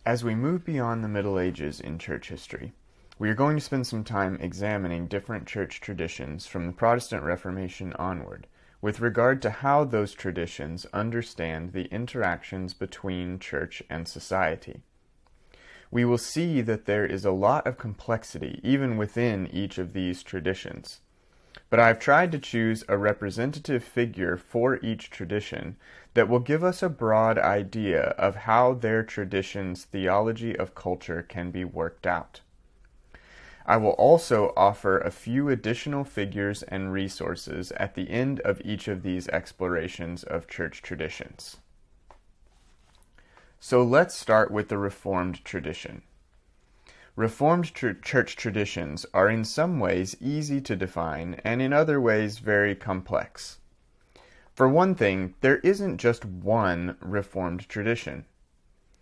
As we move beyond the Middle Ages in church history, we are going to spend some time examining different church traditions from the Protestant Reformation onward, with regard to how those traditions understand the interactions between church and society. We will see that there is a lot of complexity even within each of these traditions. But I've tried to choose a representative figure for each tradition that will give us a broad idea of how their tradition's theology of culture can be worked out. I will also offer a few additional figures and resources at the end of each of these explorations of church traditions. So let's start with the Reformed tradition. Reformed church traditions are in some ways easy to define and in other ways very complex. For one thing, there isn't just one Reformed tradition.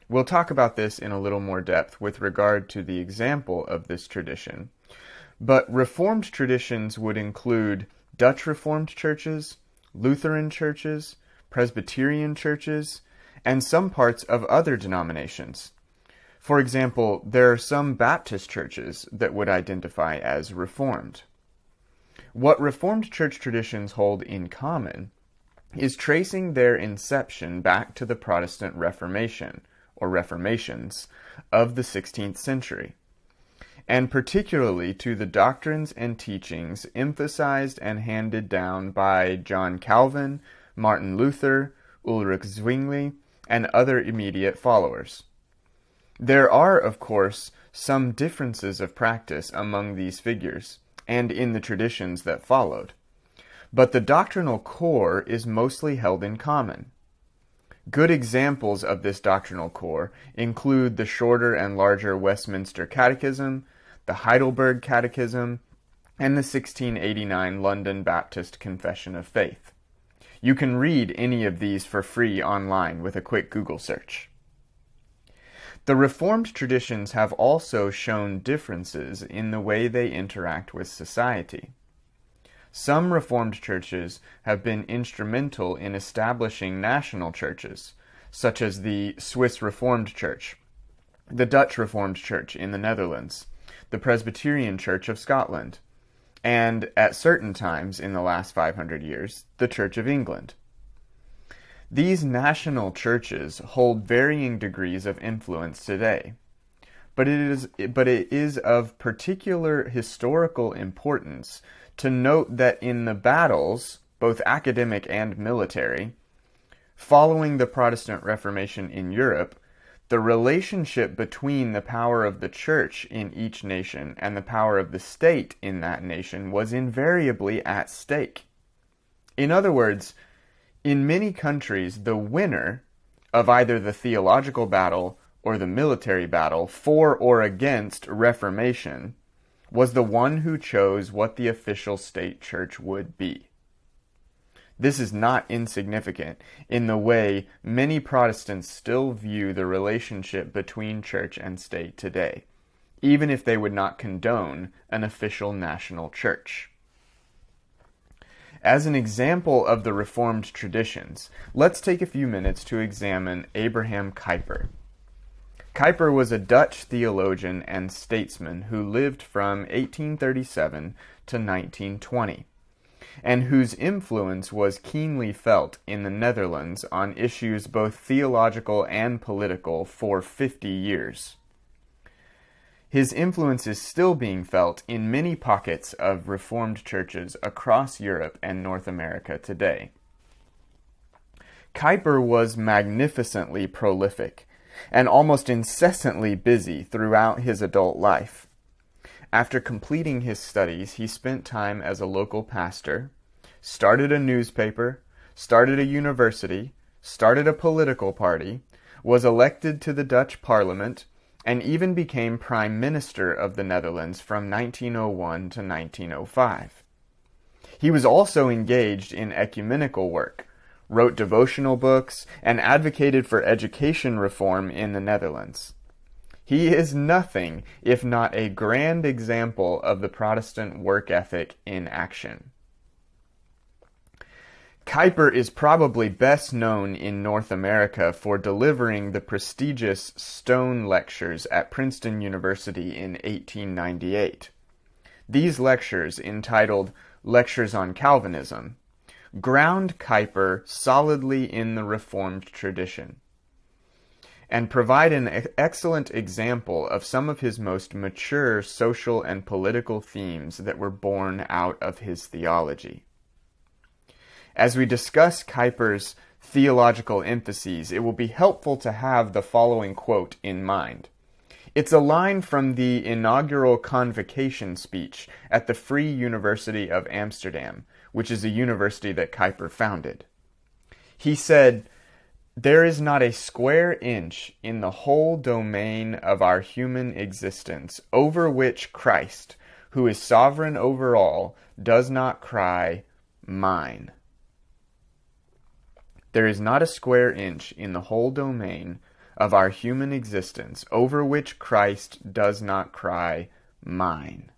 We'll talk about this in a little more depth with regard to the example of this tradition, but Reformed traditions would include Dutch Reformed churches, Lutheran churches, Presbyterian churches, and some parts of other denominations. For example, there are some Baptist churches that would identify as Reformed. What Reformed church traditions hold in common is tracing their inception back to the Protestant Reformation, or Reformations, of the 16th century, and particularly to the doctrines and teachings emphasized and handed down by John Calvin, Martin Luther, Ulrich Zwingli, and other immediate followers. There are, of course, some differences of practice among these figures, and in the traditions that followed, but the doctrinal core is mostly held in common. Good examples of this doctrinal core include the shorter and larger Westminster Catechism, the Heidelberg Catechism, and the 1689 London Baptist Confession of Faith. You can read any of these for free online with a quick Google search. The Reformed traditions have also shown differences in the way they interact with society. Some Reformed churches have been instrumental in establishing national churches, such as the Swiss Reformed Church, the Dutch Reformed Church in the Netherlands, the Presbyterian Church of Scotland, and, at certain times in the last 500 years, the Church of England. These national churches hold varying degrees of influence today, but it is of particular historical importance to note that in the battles, both academic and military, following the Protestant Reformation in Europe, the relationship between the power of the church in each nation and the power of the state in that nation was invariably at stake. In other words, in many countries, the winner of either the theological battle or the military battle for or against Reformation was the one who chose what the official state church would be. This is not insignificant in the way many Protestants still view the relationship between church and state today, even if they would not condone an official national church. As an example of the Reformed traditions, let's take a few minutes to examine Abraham Kuyper. Kuyper was a Dutch theologian and statesman who lived from 1837 to 1920, and whose influence was keenly felt in the Netherlands on issues both theological and political for 50 years. His influence is still being felt in many pockets of Reformed churches across Europe and North America today. Kuyper was magnificently prolific and almost incessantly busy throughout his adult life. After completing his studies, he spent time as a local pastor, started a newspaper, started a university, started a political party, was elected to the Dutch Parliament, and even became Prime Minister of the Netherlands from 1901 to 1905. He was also engaged in ecumenical work, wrote devotional books, and advocated for education reform in the Netherlands. He is nothing if not a grand example of the Protestant work ethic in action. Kuyper is probably best known in North America for delivering the prestigious Stone Lectures at Princeton University in 1898. These lectures, entitled Lectures on Calvinism, ground Kuyper solidly in the Reformed tradition and provide an excellent example of some of his most mature social and political themes that were born out of his theology. As we discuss Kuyper's theological emphases, it will be helpful to have the following quote in mind. It's a line from the inaugural convocation speech at the Free University of Amsterdam, which is a university that Kuyper founded. He said, "There is not a square inch in the whole domain of our human existence over which Christ, who is sovereign over all, does not cry, 'Mine.'" There is not a square inch in the whole domain of our human existence over which Christ does not cry, "Mine."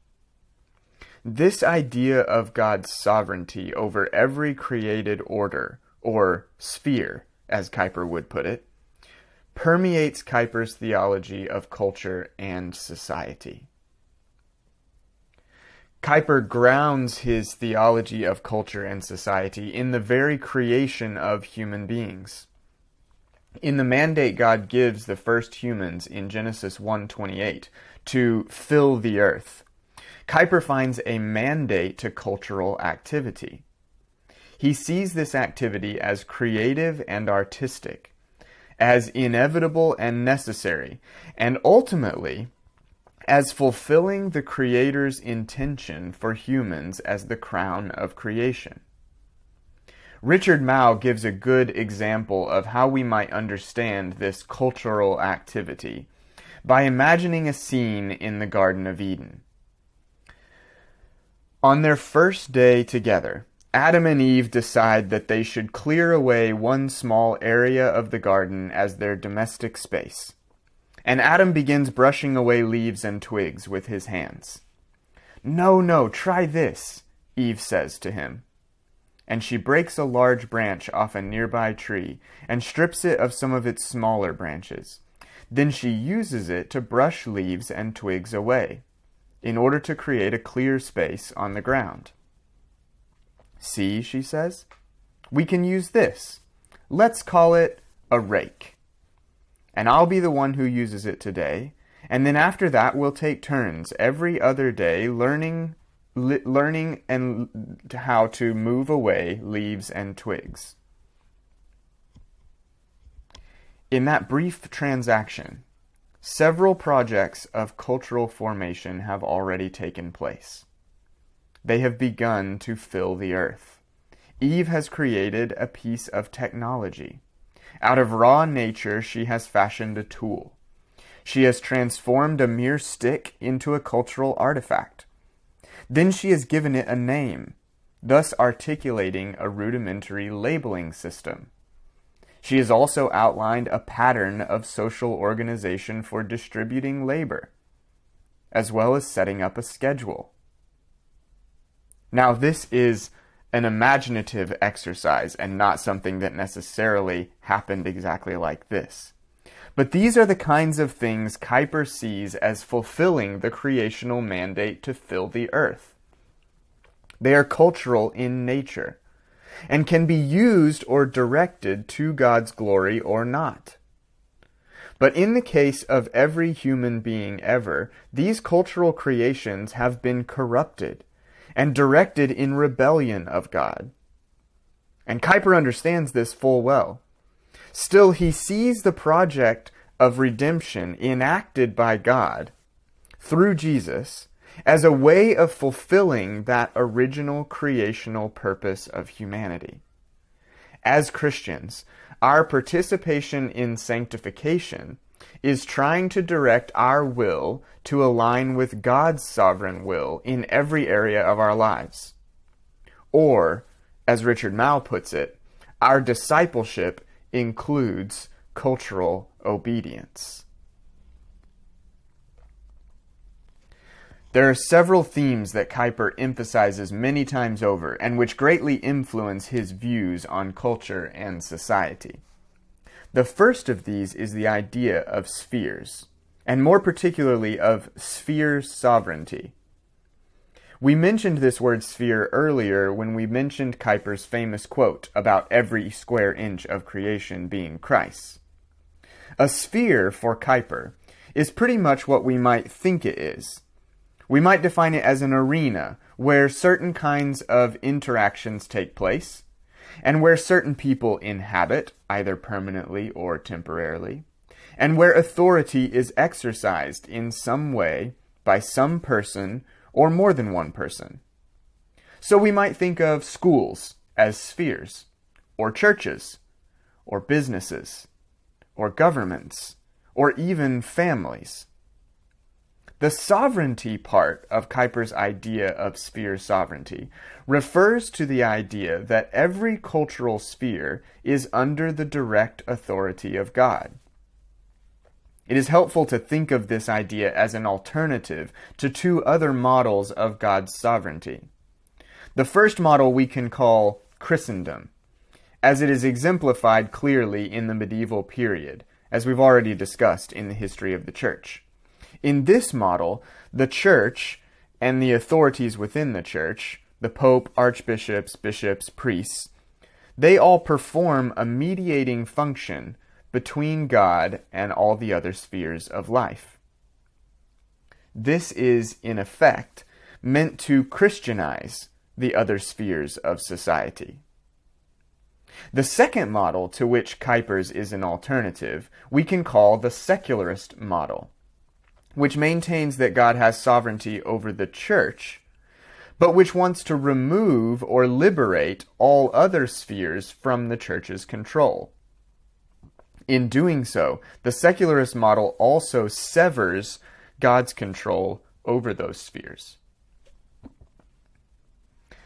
This idea of God's sovereignty over every created order, or sphere, as Kuyper would put it, permeates Kuyper's theology of culture and society. Kuyper grounds his theology of culture and society in the very creation of human beings. In the mandate God gives the first humans in Genesis 1:28 to fill the earth, Kuyper finds a mandate to cultural activity. He sees this activity as creative and artistic, as inevitable and necessary, and ultimately as fulfilling the Creator's intention for humans as the crown of creation. Richard Mouw gives a good example of how we might understand this cultural activity by imagining a scene in the Garden of Eden. On their first day together, Adam and Eve decide that they should clear away one small area of the garden as their domestic space. And Adam begins brushing away leaves and twigs with his hands. No, try this," Eve says to him. And she breaks a large branch off a nearby tree and strips it of some of its smaller branches. Then she uses it to brush leaves and twigs away, in order to create a clear space on the ground. "See," she says, "we can use this. Let's call it a rake. And I'll be the one who uses it today, and then after that we'll take turns every other day learning and how to move away leaves and twigs." In that brief transaction, several projects of cultural formation have already taken place. They have begun to fill the earth. Eve has created a piece of technology. Out of raw nature, she has fashioned a tool. She has transformed a mere stick into a cultural artifact. Then she has given it a name, thus articulating a rudimentary labeling system. She has also outlined a pattern of social organization for distributing labor, as well as setting up a schedule. Now, this is an imaginative exercise and not something that necessarily happened exactly like this. But these are the kinds of things Kuyper sees as fulfilling the creational mandate to fill the earth. They are cultural in nature and can be used or directed to God's glory or not. But in the case of every human being ever, these cultural creations have been corrupted and directed in rebellion of God. And Kuyper understands this full well. Still, he sees the project of redemption enacted by God through Jesus as a way of fulfilling that original creational purpose of humanity. As Christians, our participation in sanctification is trying to direct our will to align with God's sovereign will in every area of our lives. Or, as Richard Mouw puts it, our discipleship includes cultural obedience. There are several themes that Kuyper emphasizes many times over and which greatly influence his views on culture and society. The first of these is the idea of spheres, and more particularly of sphere sovereignty. We mentioned this word sphere earlier when we mentioned Kuyper's famous quote about every square inch of creation being Christ's. A sphere, for Kuyper, is pretty much what we might think it is. We might define it as an arena where certain kinds of interactions take place, and where certain people inhabit, either permanently or temporarily, and where authority is exercised in some way by some person or more than one person. So we might think of schools as spheres, or churches, or businesses, or governments, or even families. The sovereignty part of Kuyper's idea of sphere sovereignty refers to the idea that every cultural sphere is under the direct authority of God. It is helpful to think of this idea as an alternative to two other models of God's sovereignty. The first model we can call Christendom, as it is exemplified clearly in the medieval period, as we've already discussed in the history of the Church. In this model, the Church and the authorities within the Church, the Pope, archbishops, bishops, priests, they all perform a mediating function between God and all the other spheres of life. This is, in effect, meant to Christianize the other spheres of society. The second model, to which Kuyper's is an alternative, we can call the secularist model, which maintains that God has sovereignty over the Church, but which wants to remove or liberate all other spheres from the Church's control. In doing so, the secularist model also severs God's control over those spheres.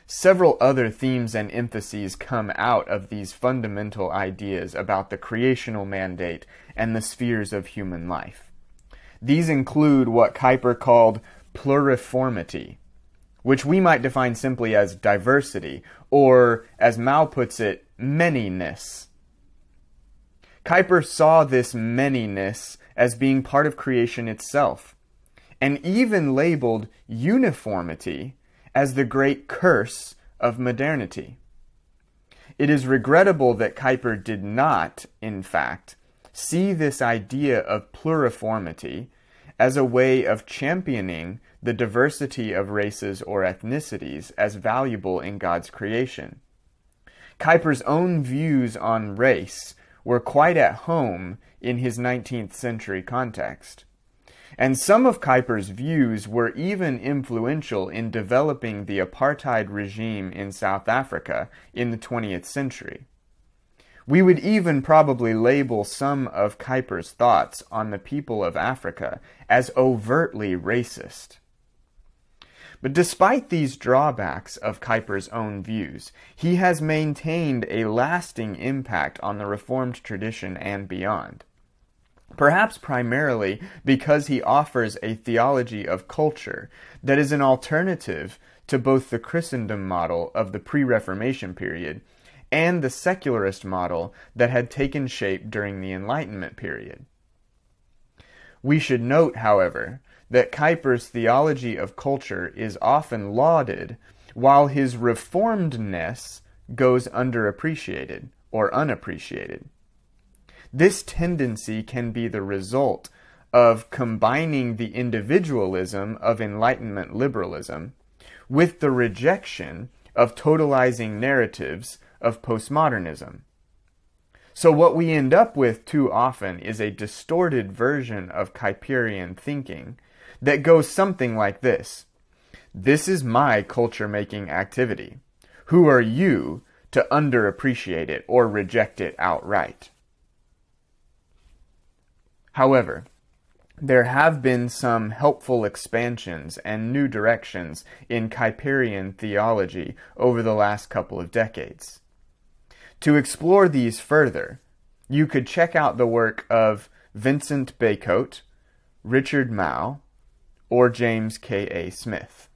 Several other themes and emphases come out of these fundamental ideas about the creational mandate and the spheres of human life. These include what Kuyper called pluriformity, which we might define simply as diversity, or, as Mao puts it, manyness. Kuyper saw this manyness as being part of creation itself, and even labeled uniformity as the great curse of modernity. It is regrettable that Kuyper did not, in fact, see this idea of pluriformity as a way of championing the diversity of races or ethnicities as valuable in God's creation. Kuyper's own views on race were quite at home in his 19th century context. And some of Kuyper's views were even influential in developing the apartheid regime in South Africa in the 20th century. We would even probably label some of Kuyper's thoughts on the people of Africa as overtly racist. But despite these drawbacks of Kuyper's own views, he has maintained a lasting impact on the Reformed tradition and beyond. Perhaps primarily because he offers a theology of culture that is an alternative to both the Christendom model of the pre-Reformation period and the secularist model that had taken shape during the Enlightenment period. We should note, however, that Kuyper's theology of culture is often lauded, while his reformedness goes underappreciated or unappreciated. This tendency can be the result of combining the individualism of Enlightenment liberalism with the rejection of totalizing narratives of postmodernism. So what we end up with too often is a distorted version of Kuyperian thinking that goes something like this. This is my culture-making activity. Who are you to underappreciate it or reject it outright? However, there have been some helpful expansions and new directions in Kuyperian theology over the last couple of decades. To explore these further, you could check out the work of Vincent Becote, Richard Mouw, or James K. A. Smith.